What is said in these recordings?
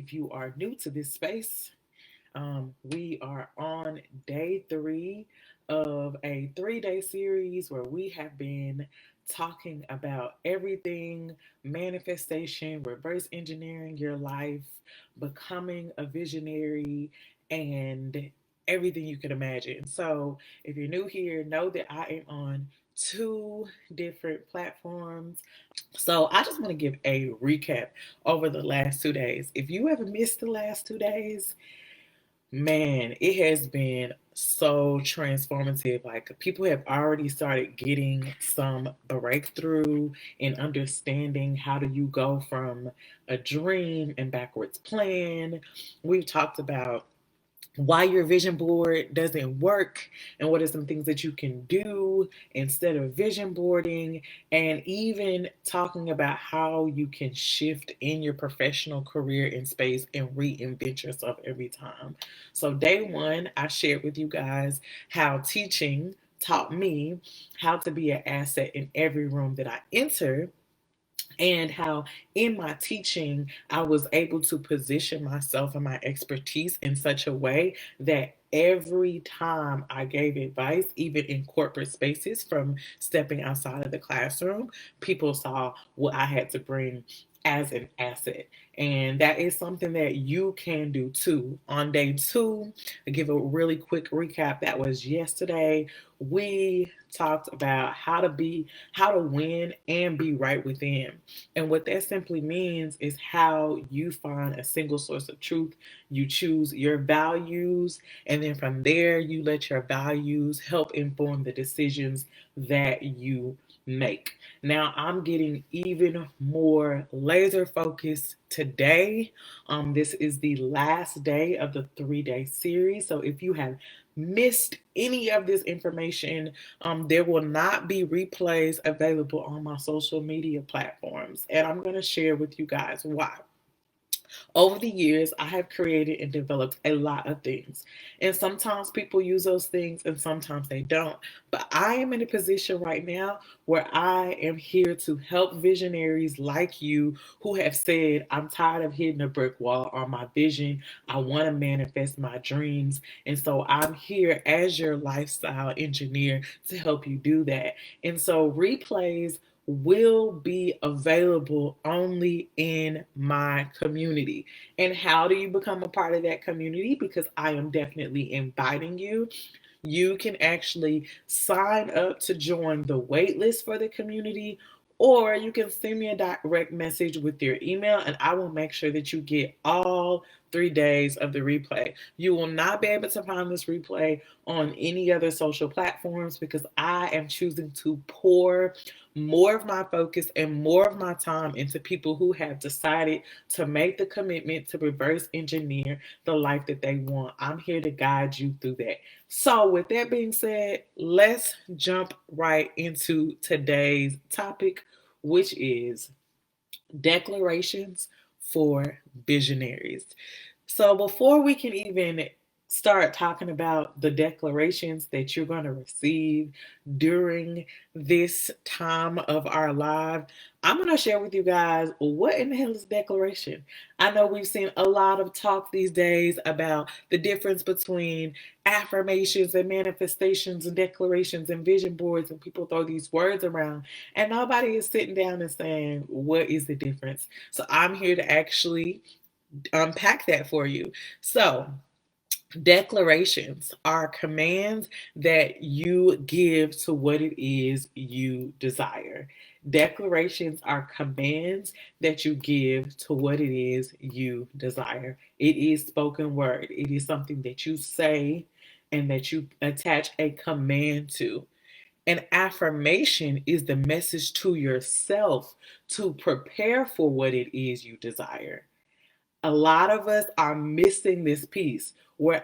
if you are new to this space, we are on day 3 of a 3-day series where we have been talking about everything manifestation, reverse engineering your life, becoming a visionary, and everything you can imagine. So, if you're new here, know that I am on 2 different platforms. So I just want to give a recap over the last 2 days. If you ever missed the last 2 days, man, it has been so transformative. Like, people have already started getting some breakthrough in understanding how do you go from a dream and backwards plan. We've talked about why your vision board doesn't work and what are some things that you can do instead of vision boarding, and even talking about how you can shift in your professional career in space and reinvent yourself every time. So day 1, I shared with you guys how teaching taught me how to be an asset in every room that I enter, and how in my teaching I was able to position myself and my expertise in such a way that every time I gave advice, even in corporate spaces, from stepping outside of the classroom, people saw what I had to bring as an asset. And that is something that you can do too. On day 2, I give a really quick recap. That was yesterday. We talked about how to win and be right within. And what that simply means is how you find a single source of truth. You choose your values, and then from there, you let your values help inform the decisions that you make. Now, I'm getting even more laser focused today. This is the last day of the 3-day series. So if you have missed any of this information, there will not be replays available on my social media platforms. And I'm going to share with you guys why. Over the years, I have created and developed a lot of things. And sometimes people use those things and sometimes they don't. But I am in a position right now where I am here to help visionaries like you who have said, I'm tired of hitting a brick wall on my vision. I want to manifest my dreams. And so I'm here as your lifestyle engineer to help you do that. And so replays will be available only in my community. And how do you become a part of that community? Because I am definitely inviting you. You can actually sign up to join the waitlist for the community, or you can send me a direct message with your email, and I will make sure that you get all 3 days of the replay. You will not be able to find this replay on any other social platforms because I am choosing to pour more of my focus and more of my time into people who have decided to make the commitment to reverse engineer the life that they want. I'm here to guide you through that. So, with that being said, let's jump right into today's topic, which is declarations for visionaries. So, before we can even start talking about the declarations that you're going to receive during this time of our life, I'm going to share with you guys what in the hell is a declaration. I know we've seen a lot of talk these days about the difference between affirmations and manifestations and declarations and vision boards, and people throw these words around, and nobody is sitting down and saying, what is the difference? So I'm here to actually unpack that for you. So, declarations are commands that you give to what it is you desire. Declarations are commands that you give to what it is you desire. It is spoken word, it is something that you say and that you attach a command to. An affirmation is the message to yourself to prepare for what it is you desire. A lot of us are missing this piece. We're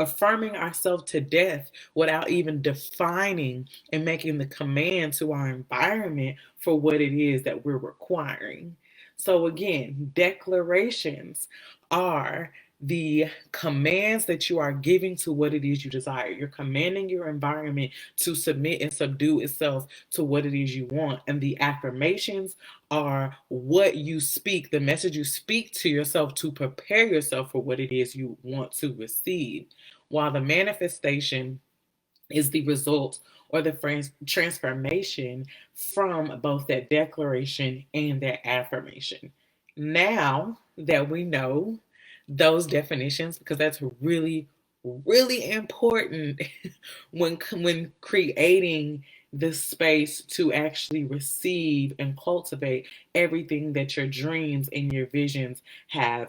affirming ourselves to death without even defining and making the command to our environment for what it is that we're requiring. So, again, declarations are the commands that you are giving to what it is you desire. You're commanding your environment to submit and subdue itself to what it is you want. And the affirmations are what you speak, the message you speak to yourself to prepare yourself for what it is you want to receive. While the manifestation is the result or the transformation from both that declaration and that affirmation. Now that we know those definitions, because that's really, really important when creating the space to actually receive and cultivate everything that your dreams and your visions have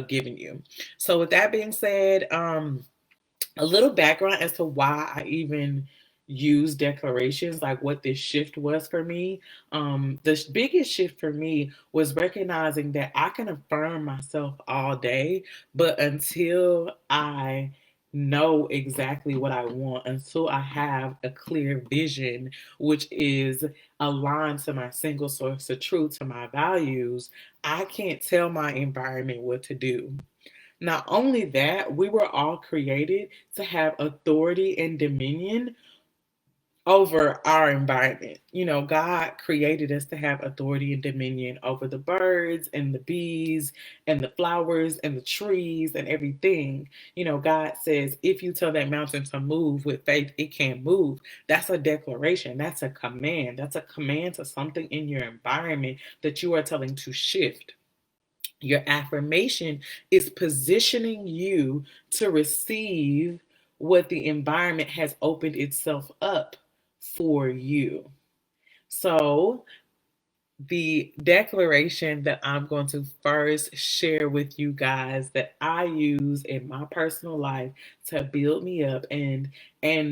given you. So, with that being said, a little background as to why I even use declarations, like what this shift was for me. The biggest shift for me was recognizing that I can affirm myself all day, but until I know exactly what I want, until I have a clear vision, which is aligned to my single source of truth, to my values, I can't tell my environment what to do. Not only that, we were all created to have authority and dominion over our environment. You know, God created us to have authority and dominion over the birds and the bees and the flowers and the trees and everything. You know, God says, if you tell that mountain to move with faith, it can move. That's a declaration. That's a command. That's a command to something in your environment that you are telling to shift. Your affirmation is positioning you to receive what the environment has opened itself up for you. So, the declaration that I'm going to first share with you guys that I use in my personal life to build me up and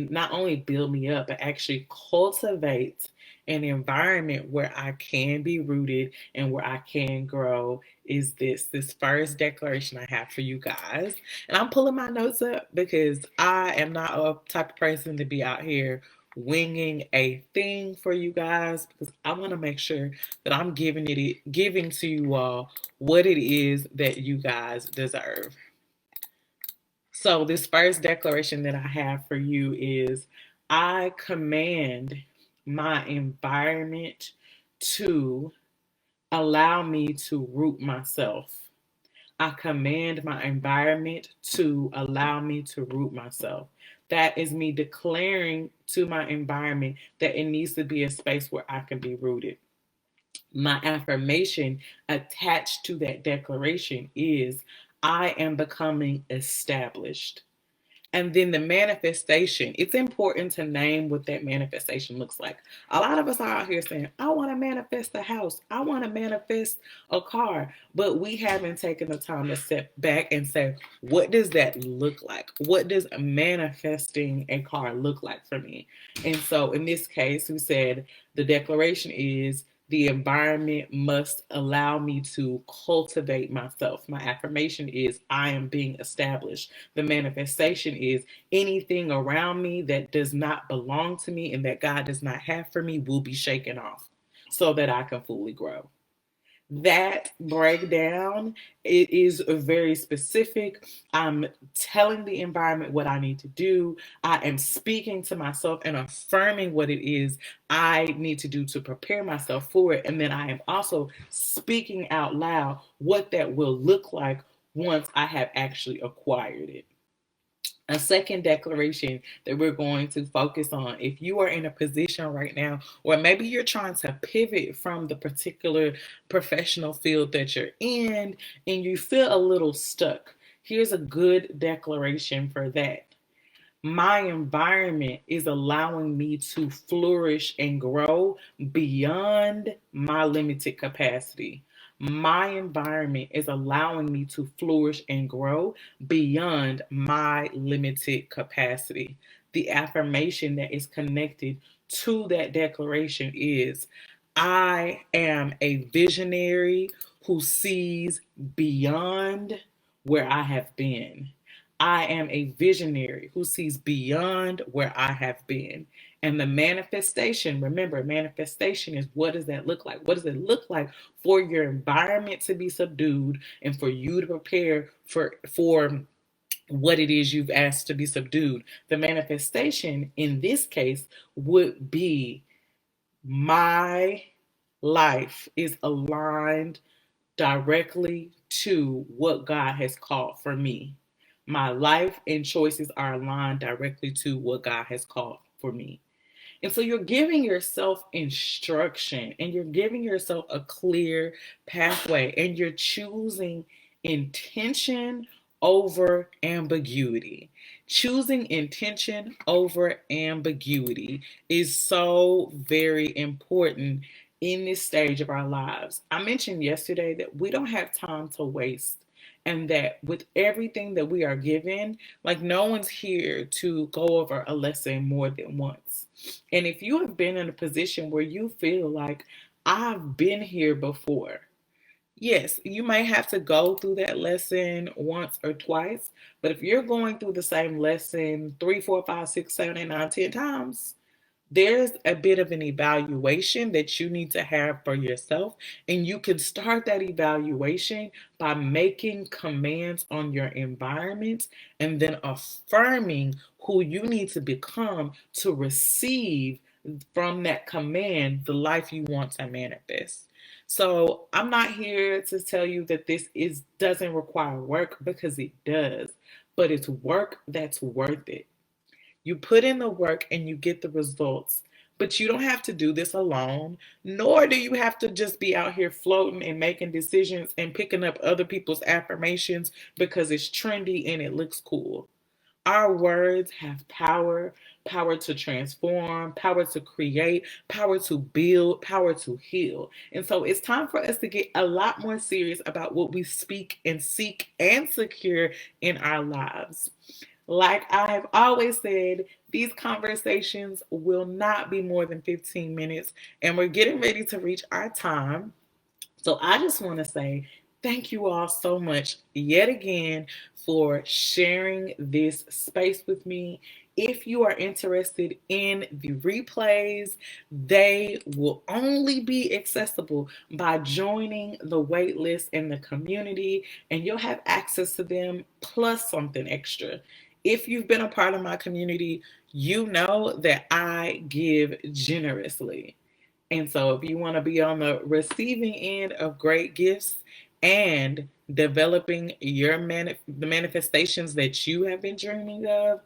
not only build me up but actually cultivate an environment where I can be rooted and where I can grow is this first declaration I have for you guys. And I'm pulling my notes up because I am not a type of person to be out here winging a thing for you guys, because I want to make sure that I'm giving to you all what it is that you guys deserve. So this first declaration that I have for you is I command my environment to allow me to root myself. I command my environment to allow me to root myself. That is me declaring to my environment that it needs to be a space where I can be rooted. My affirmation attached to that declaration is I am becoming established. And then the manifestation, it's important to name what that manifestation looks like. A lot of us are out here saying, I want to manifest a house, I want to manifest a car, but we haven't taken the time to step back and say, what does that look like? What does manifesting a car look like for me? And so in this case, we said the declaration is the environment must allow me to cultivate myself. My affirmation is I am being established. The manifestation is anything around me that does not belong to me and that God does not have for me will be shaken off so that I can fully grow. That breakdown, it is very specific. I'm telling the environment what I need to do. I am speaking to myself and affirming what it is I need to do to prepare myself for it. And then I am also speaking out loud what that will look like once I have actually acquired it. A second declaration that we're going to focus on, if you are in a position right now, or maybe you're trying to pivot from the particular professional field that you're in and you feel a little stuck, here's a good declaration for that. My environment is allowing me to flourish and grow beyond my limited capacity. My environment is allowing me to flourish and grow beyond my limited capacity. The affirmation that is connected to that declaration is I am a visionary who sees beyond where I have been. I am a visionary who sees beyond where I have been. And the manifestation, remember, manifestation is, what does that look like? What does it look like for your environment to be subdued and for you to prepare for what it is you've asked to be subdued? The manifestation in this case would be, my life is aligned directly to what God has called for me. My life and choices are aligned directly to what God has called for me. And so you're giving yourself instruction and you're giving yourself a clear pathway and you're choosing intention over ambiguity. Choosing intention over ambiguity is so very important in this stage of our lives. I mentioned yesterday that we don't have time to waste, and that with everything that we are given, like, no one's here to go over a lesson more than once. And if you have been in a position where you feel like, I've been here before, yes, you may have to go through that lesson once or twice. But if you're going through the same lesson 3, 4, 5, 6, 7, 8, 9, 10 times, there's a bit of an evaluation that you need to have for yourself. And you can start that evaluation by making commands on your environment and then affirming who you need to become to receive from that command the life you want to manifest. So I'm not here to tell you that this is doesn't require work, because it does, but it's work that's worth it. You put in the work and you get the results. But you don't have to do this alone, nor do you have to just be out here floating and making decisions and picking up other people's affirmations because it's trendy and it looks cool. Our words have power, power to transform, power to create, power to build, power to heal. And so it's time for us to get a lot more serious about what we speak and seek and secure in our lives. Like I've always said, these conversations will not be more than 15 minutes, and we're getting ready to reach our time. So I just want to say thank you all so much yet again for sharing this space with me. If you are interested in the replays, they will only be accessible by joining the waitlist in the community, and you'll have access to them plus something extra. If you've been a part of my community, you know that I give generously. And so, if you want to be on the receiving end of great gifts and developing the manifestations that you have been dreaming of,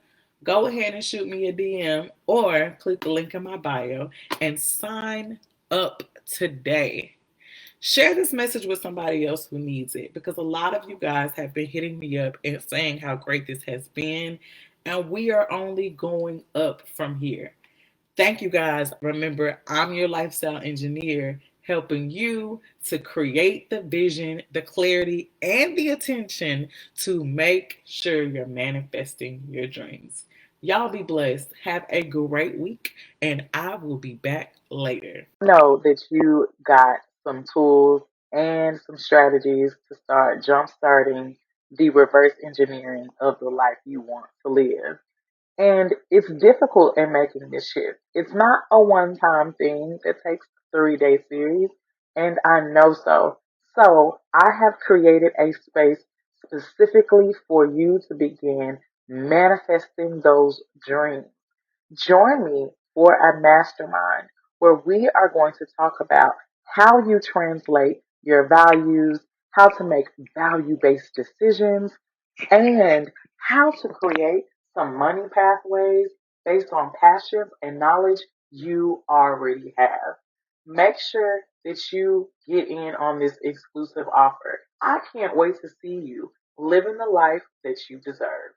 go ahead and shoot me a DM or click the link in my bio and sign up today. Share this message with somebody else who needs it, because a lot of you guys have been hitting me up and saying how great this has been, and we are only going up from here. Thank you guys. Remember, I'm your lifestyle engineer, helping you to create the vision, the clarity, and the attention to make sure you're manifesting your dreams. Y'all be blessed. Have a great week, and I will be back later. Know that you got some tools and some strategies to start jump starting the reverse engineering of the life you want to live. And it's difficult in making this shift. It's not a one time thing that takes a 3-day series, and I know so. So I have created a space specifically for you to begin manifesting those dreams. Join me for a mastermind where we are going to talk about how you translate your values, how to make value based decisions, and how to create some money pathways based on passions and knowledge you already have. Make sure that you get in on this exclusive offer. I can't wait to see you living the life that you deserve.